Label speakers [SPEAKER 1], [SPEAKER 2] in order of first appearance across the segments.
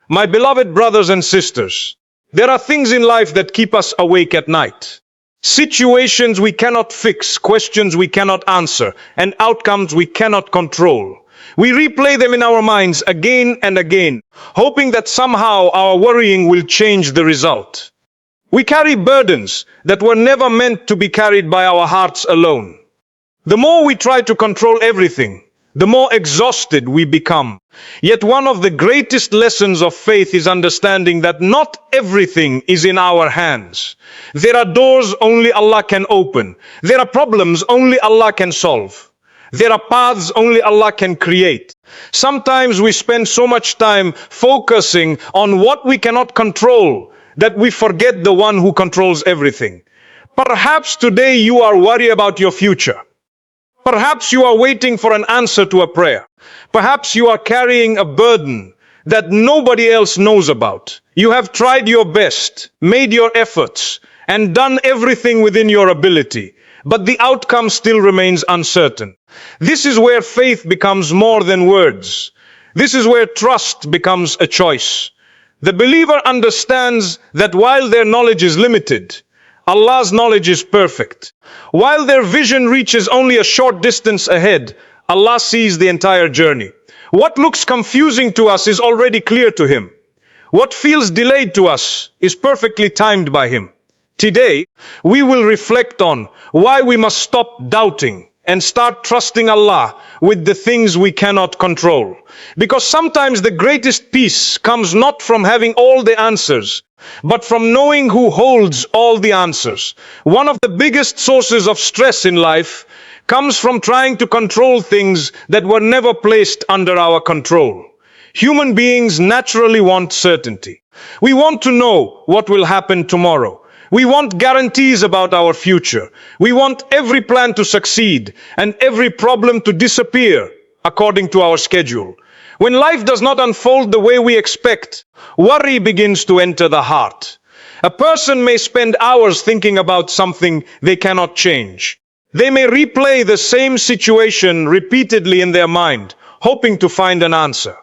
[SPEAKER 1] My beloved brothers and sisters, there are things in life that keep us awake at night. Situations we cannot fix, questions we cannot answer, and outcomes we cannot control. We replay them in our minds again and again, hoping that somehow our worrying will change the result. We carry burdens that were never meant to be carried by our hearts alone. The more we try to control everything, the more exhausted we become. Yet one of the greatest lessons of faith is understanding that not everything is in our hands. There are doors only Allah can open. There are problems only Allah can solve. There are paths only Allah can create. Sometimes we spend so much time focusing on what we cannot control that we forget the one who controls everything. Perhaps today you are worried about your future. Perhaps you are waiting for an answer to a prayer. Perhaps you are carrying a burden that nobody else knows about. You have tried your best, made your efforts, and done everything within your ability, but the outcome still remains uncertain. This is where faith becomes more than words. This is where trust becomes a choice. The believer understands that while their knowledge is limited, Allah's knowledge is perfect. While their vision reaches only a short distance ahead, Allah sees the entire journey. What looks confusing to us is already clear to Him. What feels delayed to us is perfectly timed by Him. Today, we will reflect on why we must stop doubting and start trusting Allah with the things we cannot control. Because sometimes the greatest peace comes not from having all the answers, but from knowing who holds all the answers. One of the biggest sources of stress in life comes from trying to control things that were never placed under our control. Human beings naturally want certainty. We want to know what will happen tomorrow. We want guarantees about our future. We want every plan to succeed and every problem to disappear according to our schedule. When life does not unfold the way we expect, worry begins to enter the heart. A person may spend hours thinking about something they cannot change. They may replay the same situation repeatedly in their mind, hoping to find an answer.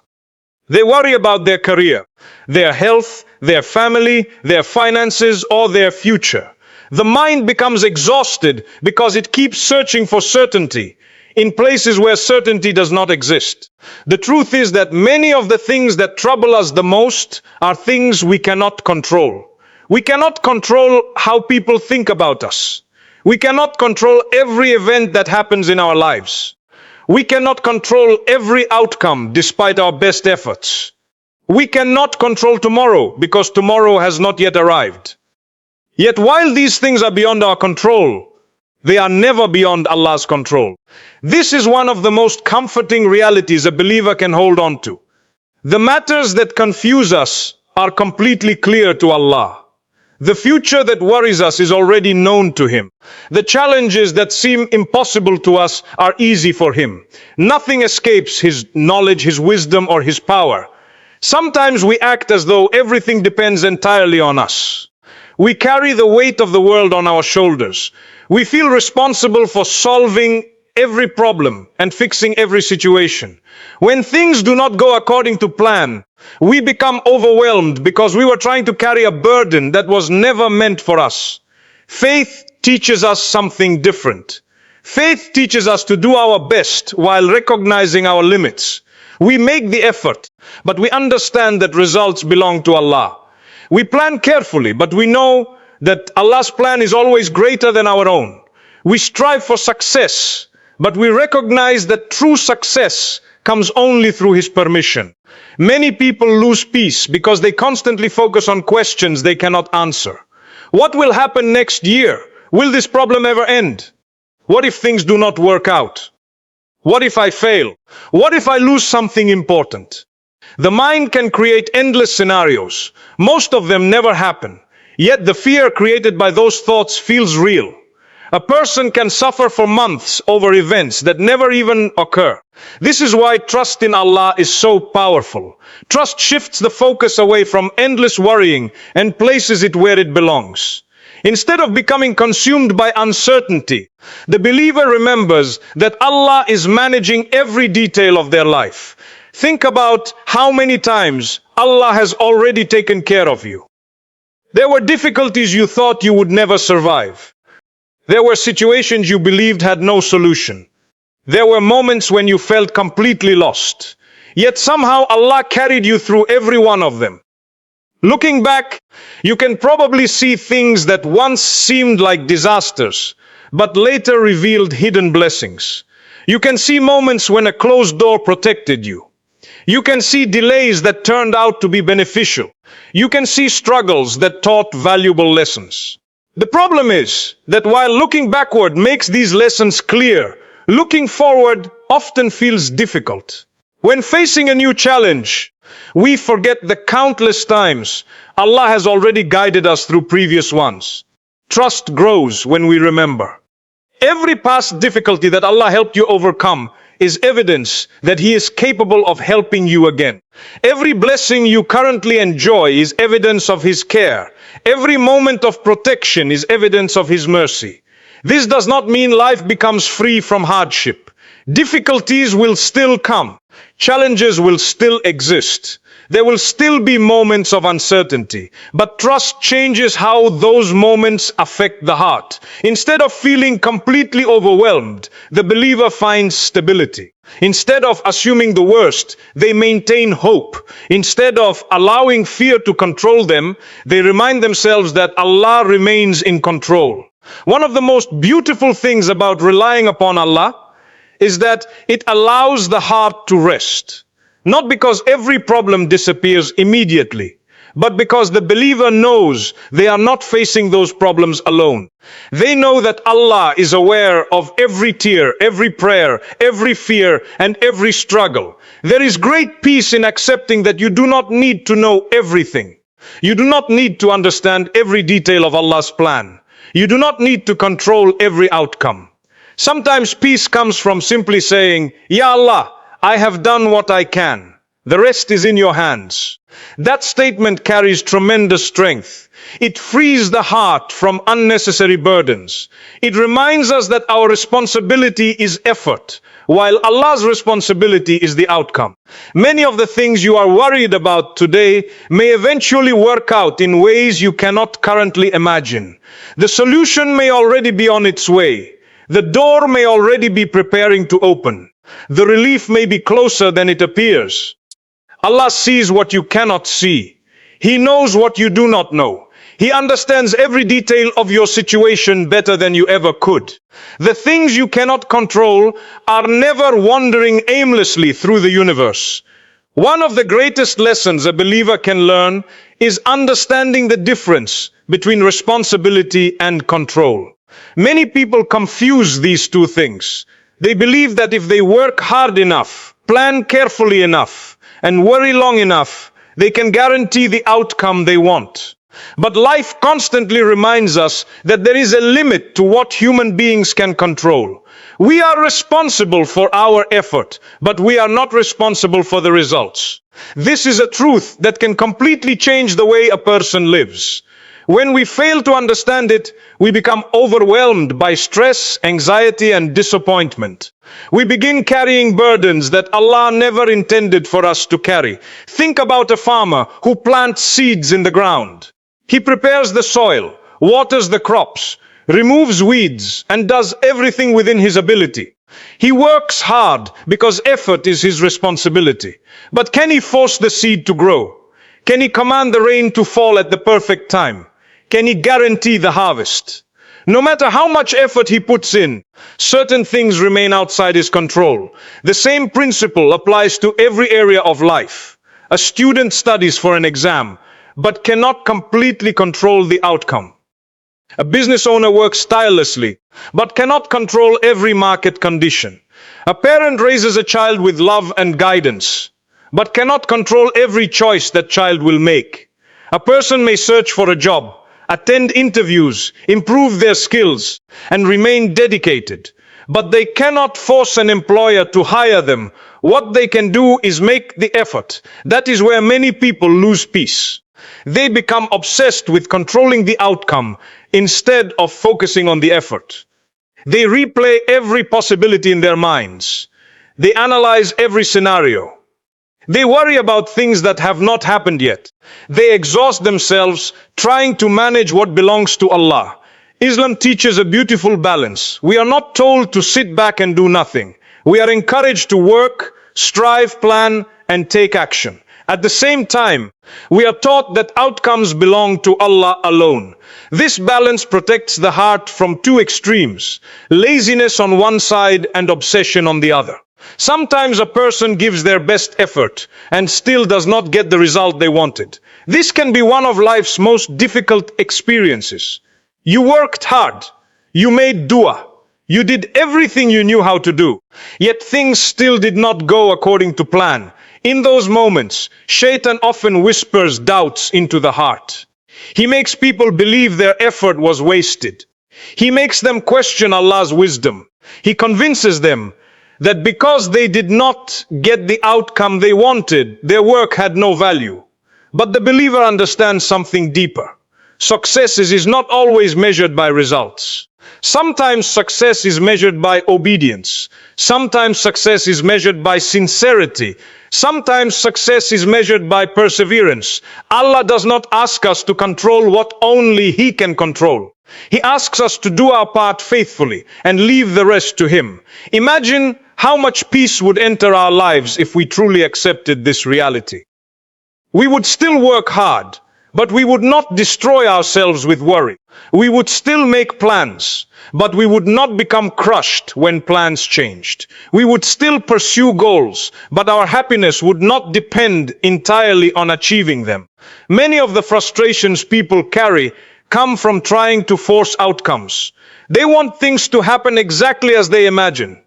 [SPEAKER 1] They worry about their career, their health, their family, their finances, or their future. The mind becomes exhausted because it keeps searching for certainty in places where certainty does not exist. The truth is that many of the things that trouble us the most are things we cannot control. We cannot control how people think about us. We cannot control every event that happens in our lives. We cannot control every outcome despite our best efforts. We cannot control tomorrow because tomorrow has not yet arrived. Yet while these things are beyond our control, they are never beyond Allah's control. This is one of the most comforting realities a believer can hold on to. The matters that confuse us are completely clear to Allah. The future that worries us is already known to Him. The challenges that seem impossible to us are easy for Him. Nothing escapes His knowledge, His wisdom, or His power. Sometimes we act as though everything depends entirely on us. We carry the weight of the world on our shoulders. We feel responsible for solving every problem and fixing every situation. When things do not go according to plan, we become overwhelmed because we were trying to carry a burden that was never meant for us. Faith teaches us something different. Faith teaches us to do our best while recognizing our limits. We make the effort, but we understand that results belong to Allah. We plan carefully, but we know that Allah's plan is always greater than our own. We strive for success, but we recognize that true success comes only through His permission. Many people lose peace because they constantly focus on questions they cannot answer. What will happen next year? Will this problem ever end? What if things do not work out? What if I fail? What if I lose something important? The mind can create endless scenarios. Most of them never happen. Yet the fear created by those thoughts feels real. A person can suffer for months over events that never even occur. This is why trust in Allah is so powerful. Trust shifts the focus away from endless worrying and places it where it belongs. Instead of becoming consumed by uncertainty, the believer remembers that Allah is managing every detail of their life. Think about how many times Allah has already taken care of you. There were difficulties you thought you would never survive. There were situations you believed had no solution. There were moments when you felt completely lost. Yet somehow Allah carried you through every one of them. Looking back, you can probably see things that once seemed like disasters, but later revealed hidden blessings. You can see moments when a closed door protected you. You can see delays that turned out to be beneficial. You can see struggles that taught valuable lessons. The problem is that while looking backward makes these lessons clear, looking forward often feels difficult. When facing a new challenge, we forget the countless times Allah has already guided us through previous ones. Trust grows when we remember. Every past difficulty that Allah helped you overcome is evidence that He is capable of helping you again. Every blessing you currently enjoy is evidence of His care. Every moment of protection is evidence of His mercy. This does not mean life becomes free from hardship. Difficulties will still come. Challenges will still exist. There will still be moments of uncertainty, but trust changes how those moments affect the heart. Instead of feeling completely overwhelmed, the believer finds stability. Instead of assuming the worst, they maintain hope. Instead of allowing fear to control them, they remind themselves that Allah remains in control. One of the most beautiful things about relying upon Allah is that it allows the heart to rest. Not because every problem disappears immediately, but because the believer knows they are not facing those problems alone. They know that Allah is aware of every tear, every prayer, every fear, and every struggle. There is great peace in accepting that you do not need to know everything. You do not need to understand every detail of Allah's plan. You do not need to control every outcome. Sometimes peace comes from simply saying, Ya Allah, I have done what I can. The rest is in your hands. That statement carries tremendous strength. It frees the heart from unnecessary burdens. It reminds us that our responsibility is effort, while Allah's responsibility is the outcome. Many of the things you are worried about today may eventually work out in ways you cannot currently imagine. The solution may already be on its way. The door may already be preparing to open. The relief may be closer than it appears. Allah sees what you cannot see. He knows what you do not know. He understands every detail of your situation better than you ever could. The things you cannot control are never wandering aimlessly through the universe. One of the greatest lessons a believer can learn is understanding the difference between responsibility and control. Many people confuse these two things. They believe that if they work hard enough, plan carefully enough, and worry long enough, they can guarantee the outcome they want. But life constantly reminds us that there is a limit to what human beings can control. We are responsible for our effort, but we are not responsible for the results. This is a truth that can completely change the way a person lives. When we fail to understand it, we become overwhelmed by stress, anxiety, and disappointment. We begin carrying burdens that Allah never intended for us to carry. Think about a farmer who plants seeds in the ground. He prepares the soil, waters the crops, removes weeds, and does everything within his ability. He works hard because effort is his responsibility. But can he force the seed to grow? Can he command the rain to fall at the perfect time? Can he guarantee the harvest? No matter how much effort he puts in, certain things remain outside his control. The same principle applies to every area of life. A student studies for an exam, but cannot completely control the outcome. A business owner works tirelessly, but cannot control every market condition. A parent raises a child with love and guidance, but cannot control every choice that child will make. A person may search for a job, attend interviews, improve their skills, and remain dedicated. But they cannot force an employer to hire them. What they can do is make the effort. That is where many people lose peace. They become obsessed with controlling the outcome instead of focusing on the effort. They replay every possibility in their minds. They analyze every scenario. They worry about things that have not happened yet. They exhaust themselves trying to manage what belongs to Allah. Islam teaches a beautiful balance. We are not told to sit back and do nothing. We are encouraged to work, strive, plan, and take action. At the same time, we are taught that outcomes belong to Allah alone. This balance protects the heart from two extremes, laziness on one side and obsession on the other. Sometimes a person gives their best effort and still does not get the result they wanted. This can be one of life's most difficult experiences. You worked hard, you made dua, you did everything you knew how to do, yet things still did not go according to plan. In those moments, Shaitan often whispers doubts into the heart. He makes people believe their effort was wasted. He makes them question Allah's wisdom. He convinces them that because they did not get the outcome they wanted, their work had no value. But the believer understands something deeper. Success is not always measured by results. Sometimes success is measured by obedience. Sometimes success is measured by sincerity. Sometimes success is measured by perseverance. Allah does not ask us to control what only He can control. He asks us to do our part faithfully and leave the rest to Him. Imagine how much peace would enter our lives if we truly accepted this reality. We would still work hard, but we would not destroy ourselves with worry. We would still make plans, but we would not become crushed when plans changed. We would still pursue goals, but our happiness would not depend entirely on achieving them. Many of the frustrations people carry come from trying to force outcomes. They want things to happen exactly as they imagine.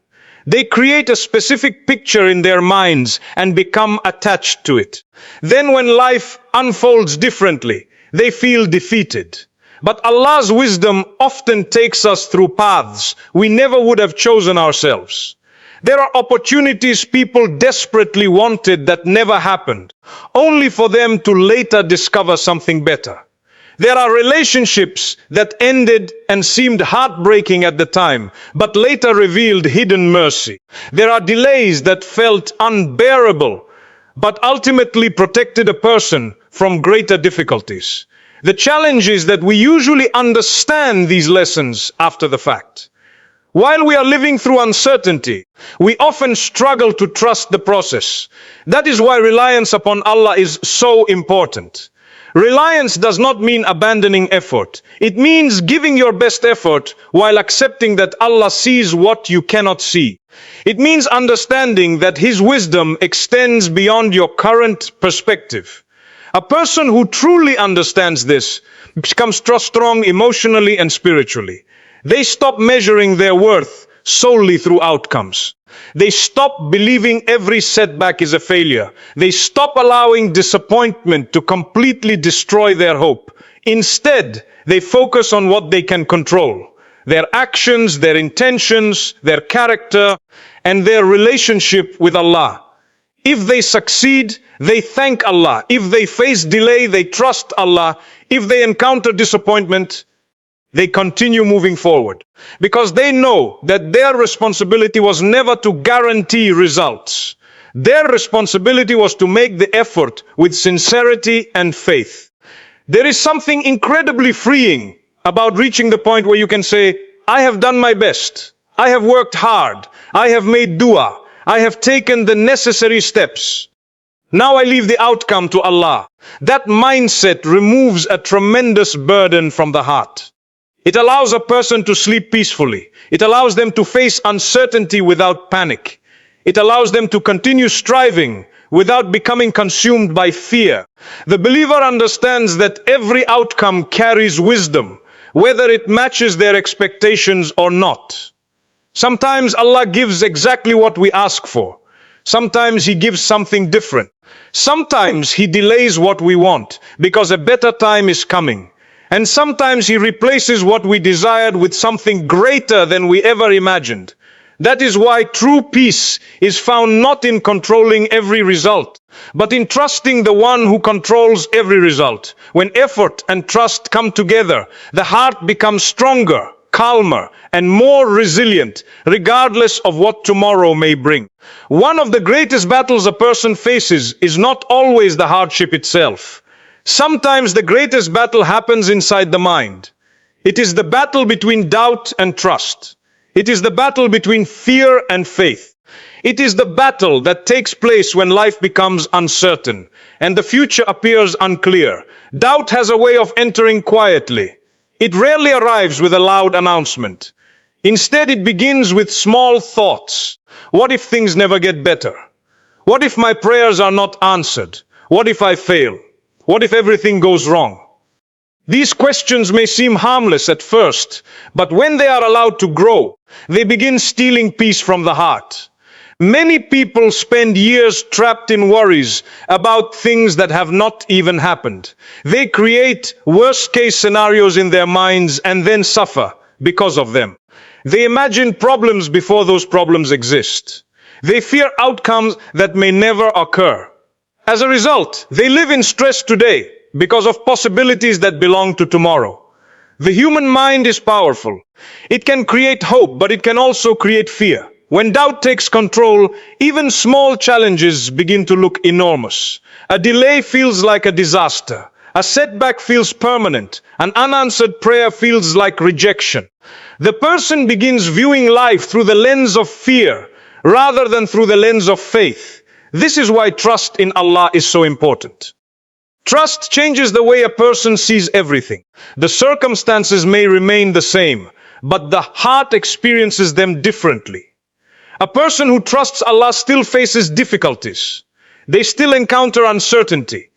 [SPEAKER 1] They create a specific picture in their minds and become attached to it. Then when life unfolds differently, they feel defeated. But Allah's wisdom often takes us through paths we never would have chosen ourselves. There are opportunities people desperately wanted that never happened, only for them to later discover something better. There are relationships that ended and seemed heartbreaking at the time, but later revealed hidden mercy. There are delays that felt unbearable, but ultimately protected a person from greater difficulties. The challenge is that we usually understand these lessons after the fact. While we are living through uncertainty, we often struggle to trust the process. That is why reliance upon Allah is so important. Reliance does not mean abandoning effort. It means giving your best effort while accepting that Allah sees what you cannot see. It means understanding that His wisdom extends beyond your current perspective. A person who truly understands this becomes strong emotionally and spiritually. They stop measuring their worth solely through outcomes. They stop believing every setback is a failure. They stop allowing disappointment to completely destroy their hope. Instead, they focus on what they can control: their actions, their intentions, their character, and their relationship with Allah. If they succeed, they thank Allah. If they face delay, they trust Allah. If they encounter disappointment, they continue moving forward, because they know that their responsibility was never to guarantee results. Their responsibility was to make the effort with sincerity and faith. There is something incredibly freeing about reaching the point where you can say, I have done my best. I have worked hard. I have made dua. I have taken the necessary steps. Now I leave the outcome to Allah. That mindset removes a tremendous burden from the heart. It allows a person to sleep peacefully. It allows them to face uncertainty without panic. It allows them to continue striving without becoming consumed by fear. The believer understands that every outcome carries wisdom, whether it matches their expectations or not. Sometimes Allah gives exactly what we ask for. Sometimes He gives something different. Sometimes He delays what we want because a better time is coming. And sometimes He replaces what we desired with something greater than we ever imagined. That is why true peace is found not in controlling every result, but in trusting the one who controls every result. When effort and trust come together, the heart becomes stronger, calmer, and more resilient, regardless of what tomorrow may bring. One of the greatest battles a person faces is not always the hardship itself. Sometimes the greatest battle happens inside the mind. It is the battle between doubt and trust. It is the battle between fear and faith. It is the battle that takes place when life becomes uncertain and the future appears unclear. Doubt has a way of entering quietly. It rarely arrives with a loud announcement. Instead, it begins with small thoughts. What if things never get better? What if my prayers are not answered? What if I fail? What if everything goes wrong? These questions may seem harmless at first, but when they are allowed to grow, they begin stealing peace from the heart. Many people spend years trapped in worries about things that have not even happened. They create worst-case scenarios in their minds and then suffer because of them. They imagine problems before those problems exist. They fear outcomes that may never occur. As a result, they live in stress today because of possibilities that belong to tomorrow. The human mind is powerful. It can create hope, but it can also create fear. When doubt takes control, even small challenges begin to look enormous. A delay feels like a disaster. A setback feels permanent. An unanswered prayer feels like rejection. The person begins viewing life through the lens of fear rather than through the lens of faith. This is why trust in Allah is so important. Trust changes the way a person sees everything. The circumstances may remain the same, but the heart experiences them differently. A person who trusts Allah still faces difficulties. They still encounter uncertainty.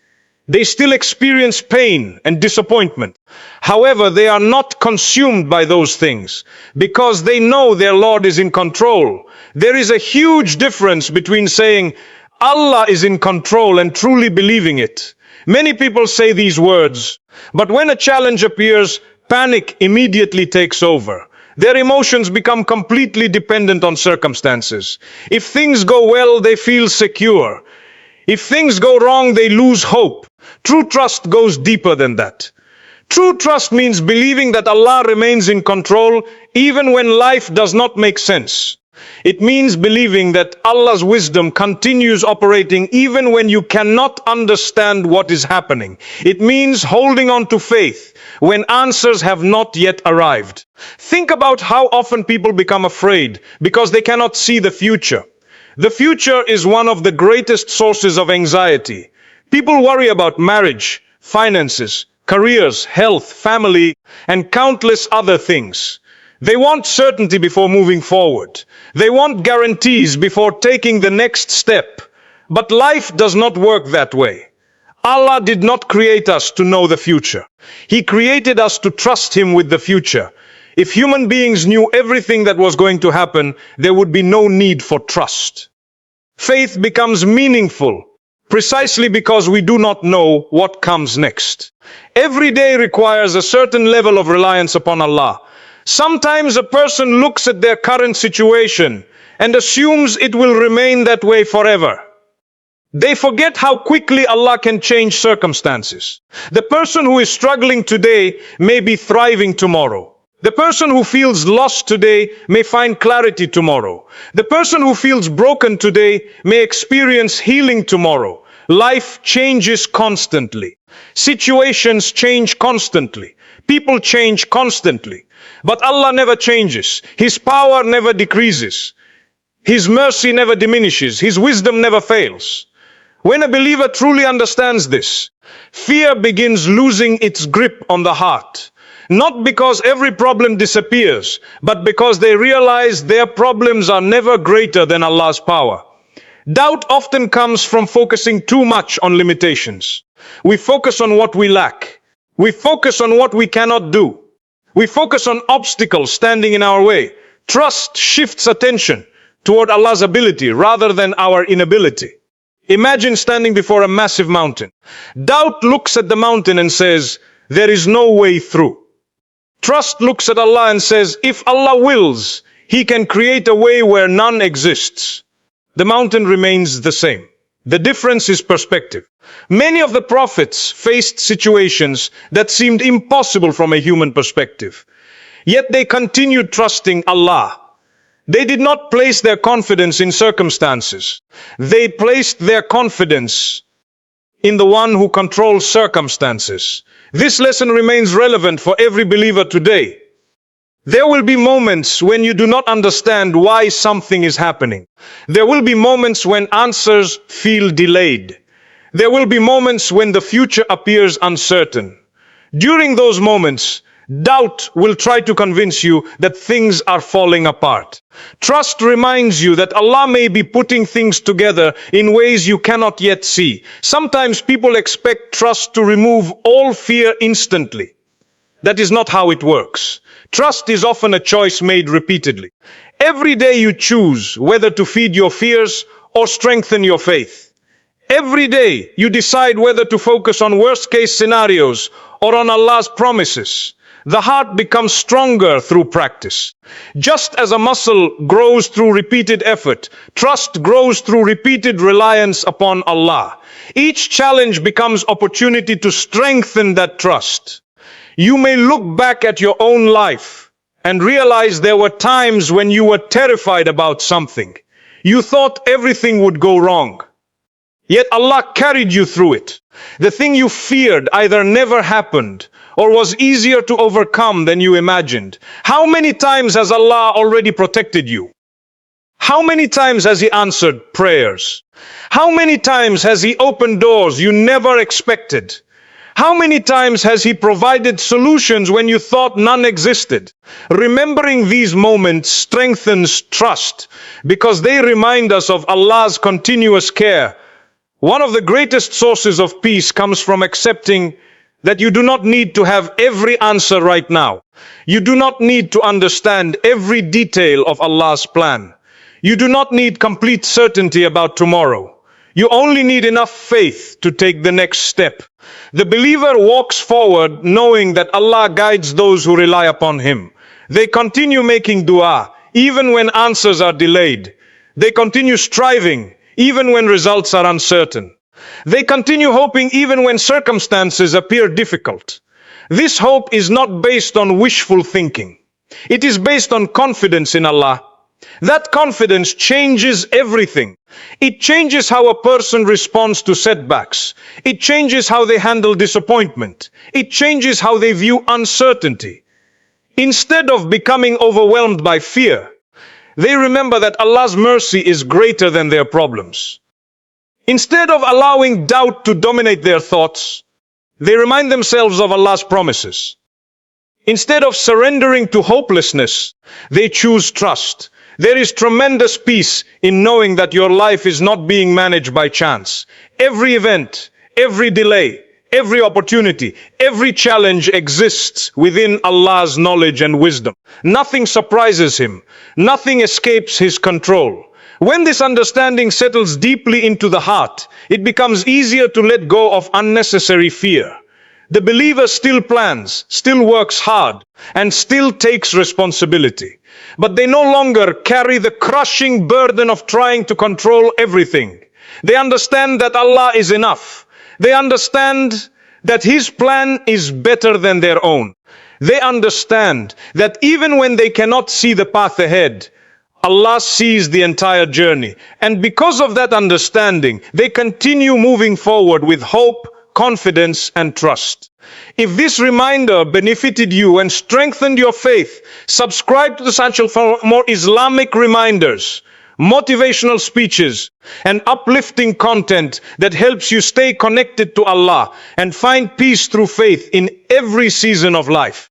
[SPEAKER 1] They still experience pain and disappointment. However, they are not consumed by those things because they know their Lord is in control. There is a huge difference between saying, Allah is in control and truly believing it. Many people say these words, but when a challenge appears, panic immediately takes over. Their emotions become completely dependent on circumstances. If things go well, they feel secure. If things go wrong, they lose hope. True trust goes deeper than that. True trust means believing that Allah remains in control even when life does not make sense. It means believing that Allah's wisdom continues operating even when you cannot understand what is happening. It means holding on to faith when answers have not yet arrived. Think about how often people become afraid because they cannot see the future. The future is one of the greatest sources of anxiety. People worry about marriage, finances, careers, health, family, and countless other things. They want certainty before moving forward. They want guarantees before taking the next step. But life does not work that way. Allah did not create us to know the future. He created us to trust Him with the future. If human beings knew everything that was going to happen, there would be no need for trust. Faith becomes meaningful precisely because we do not know what comes next. Every day requires a certain level of reliance upon Allah. Sometimes a person looks at their current situation and assumes it will remain that way forever. They forget how quickly Allah can change circumstances. The person who is struggling today may be thriving tomorrow. The person who feels lost today may find clarity tomorrow. The person who feels broken today may experience healing tomorrow. Life changes constantly. Situations change constantly. People change constantly. But Allah never changes. His power never decreases. His mercy never diminishes. His wisdom never fails. When a believer truly understands this, fear begins losing its grip on the heart. Not because every problem disappears, but because they realize their problems are never greater than Allah's power. Doubt often comes from focusing too much on limitations. We focus on what we lack. We focus on what we cannot do. We focus on obstacles standing in our way. Trust shifts attention toward Allah's ability rather than our inability. Imagine standing before a massive mountain. Doubt looks at the mountain and says, there is no way through. Trust looks at Allah and says, if Allah wills, He can create a way where none exists. The mountain remains the same. The difference is perspective. Many of the prophets faced situations that seemed impossible from a human perspective. Yet they continued trusting Allah. They did not place their confidence in circumstances. They placed their confidence in the one who controls circumstances. This lesson remains relevant for every believer today. There will be moments when you do not understand why something is happening. There will be moments when answers feel delayed. There will be moments when the future appears uncertain. During those moments, doubt will try to convince you that things are falling apart. Trust reminds you that Allah may be putting things together in ways you cannot yet see. Sometimes people expect trust to remove all fear instantly. That is not how it works. Trust is often a choice made repeatedly. Every day you choose whether to feed your fears or strengthen your faith. Every day you decide whether to focus on worst-case scenarios or on Allah's promises. The heart becomes stronger through practice. Just as a muscle grows through repeated effort, trust grows through repeated reliance upon Allah. Each challenge becomes opportunity to strengthen that trust. You may look back at your own life and realize there were times when you were terrified about something. You thought everything would go wrong. Yet Allah carried you through it. The thing you feared either never happened or was easier to overcome than you imagined. How many times has Allah already protected you? How many times has He answered prayers? How many times has He opened doors you never expected? How many times has He provided solutions when you thought none existed? Remembering these moments strengthens trust because they remind us of Allah's continuous care. One of the greatest sources of peace comes from accepting that you do not need to have every answer right now. You do not need to understand every detail of Allah's plan. You do not need complete certainty about tomorrow. You only need enough faith to take the next step. The believer walks forward knowing that Allah guides those who rely upon Him. They continue making dua even when answers are delayed. They continue striving even when results are uncertain. They continue hoping even when circumstances appear difficult. This hope is not based on wishful thinking. It is based on confidence in Allah. That confidence changes everything. It changes how a person responds to setbacks. It changes how they handle disappointment. It changes how they view uncertainty. Instead of becoming overwhelmed by fear, they remember that Allah's mercy is greater than their problems. Instead of allowing doubt to dominate their thoughts, they remind themselves of Allah's promises. Instead of surrendering to hopelessness, they choose trust. There is tremendous peace in knowing that your life is not being managed by chance. Every event, every delay, every opportunity, every challenge exists within Allah's knowledge and wisdom. Nothing surprises Him. Nothing escapes His control. When this understanding settles deeply into the heart, it becomes easier to let go of unnecessary fear. The believer still plans, still works hard, and still takes responsibility. But they no longer carry the crushing burden of trying to control everything. They understand that Allah is enough. They understand that His plan is better than their own. They understand that even when they cannot see the path ahead, Allah sees the entire journey. And because of that understanding, they continue moving forward with hope, confidence, and trust. If this reminder benefited you and strengthened your faith, subscribe to the channel for more Islamic reminders, motivational speeches, and uplifting content that helps you stay connected to Allah and find peace through faith in every season of life.